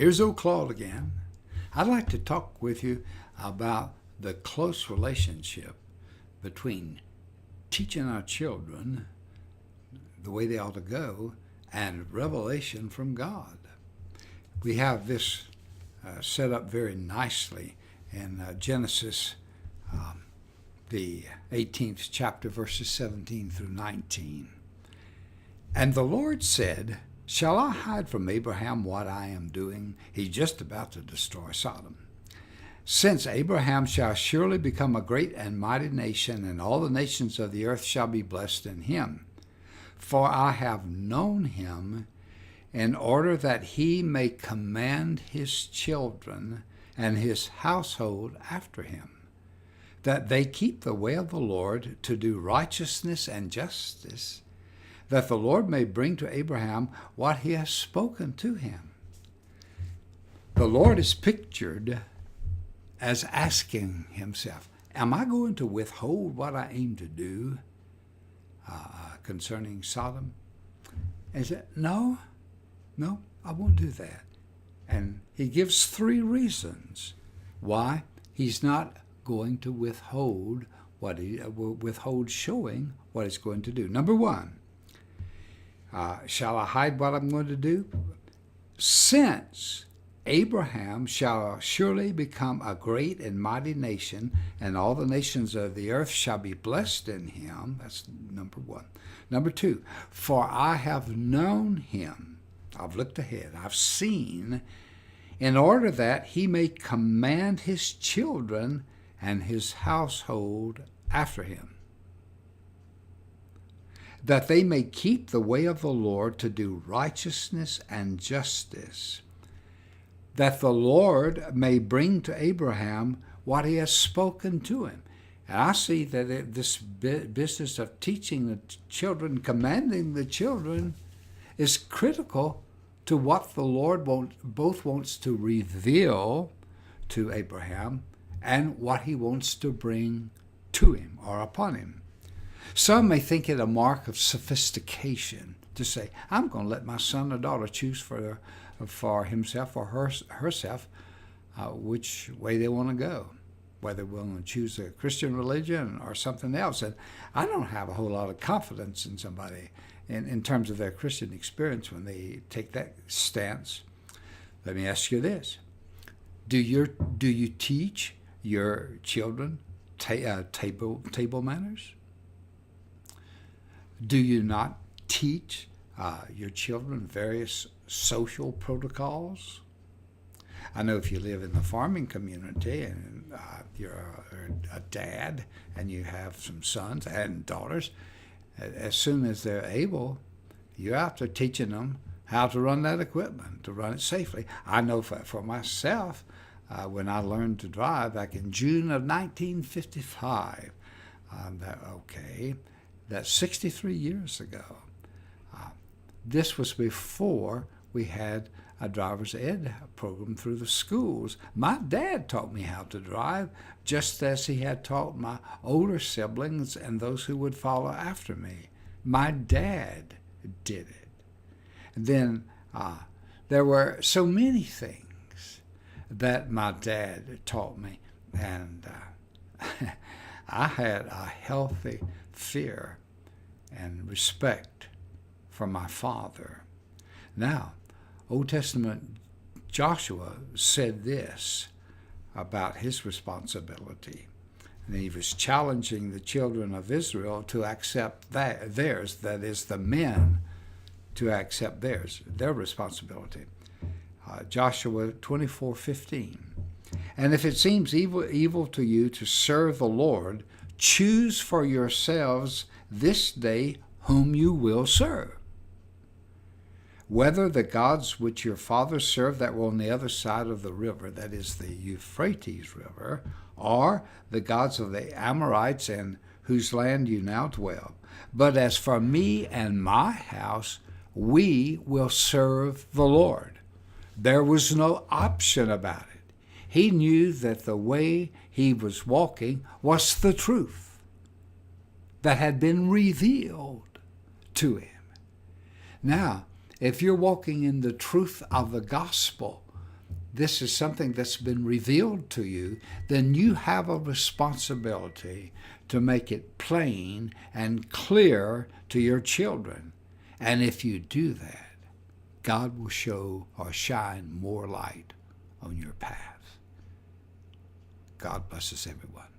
Here's old Claude again. I'd like to talk with you about the close relationship between teaching our children the way they ought to go and revelation from God. We have this set up very nicely in Genesis, the 18th chapter, verses 17 through 19. And the Lord said, "Shall I hide from Abraham what I am doing?" He's just about to destroy Sodom. "Since Abraham shall surely become a great and mighty nation, and all the nations of the earth shall be blessed in him. For I have known him in order that he may command his children and his household after him, that they keep the way of the Lord to do righteousness and justice, that the Lord may bring to Abraham what he has spoken to him." The Lord is pictured as asking himself, am I going to withhold what I aim to do concerning Sodom? And he said, no, I won't do that. And he gives three reasons why he's not going to withhold showing what he's going to do. Number one, shall I hide what I'm going to do? Since Abraham shall surely become a great and mighty nation, and all the nations of the earth shall be blessed in him. That's number one. Number two, for I have known him. I've looked ahead. I've seen, in order that he may command his children and his household after him, that they may keep the way of the Lord to do righteousness and justice, that the Lord may bring to Abraham what he has spoken to him. And I see that this business of teaching the children, commanding the children, is critical to what the Lord both wants to reveal to Abraham and what he wants to bring to him or upon him. Some may think it a mark of sophistication to say, I'm going to let my son or daughter choose for himself or herself which way they want to go, whether they're willing to choose a Christian religion or something else. And I don't have a whole lot of confidence in somebody in terms of their Christian experience when they take that stance. Let me ask you this. Do you teach your children table manners? Do you not teach your children various social protocols? I know if you live in the farming community and you're a dad and you have some sons and daughters, as soon as they're able, you're out there teaching them how to run that equipment, to run it safely. I know for myself, when I learned to drive back in June of 1955, that's 63 years ago. This was before we had a driver's ed program through the schools. My dad taught me how to drive, just as he had taught my older siblings and those who would follow after me. My dad did it. And then there were so many things that my dad taught me, and I had a healthy fear and respect for my father. Now, Old Testament Joshua said this about his responsibility. And he was challenging the children of Israel to accept theirs, that is, the men to accept their responsibility. Joshua 24:15. And if it seems evil to you to serve the Lord, choose for yourselves this day whom you will serve, whether the gods which your fathers served that were on the other side of the river, that is the Euphrates River, or the gods of the Amorites in whose land you now dwell. But as for me and my house, we will serve the Lord. There was no option about it. He knew that the way he was walking was the truth that had been revealed to him. Now, if you're walking in the truth of the gospel, this is something that's been revealed to you, then you have a responsibility to make it plain and clear to your children. And if you do that, God will show or shine more light on your path. God bless us, everyone.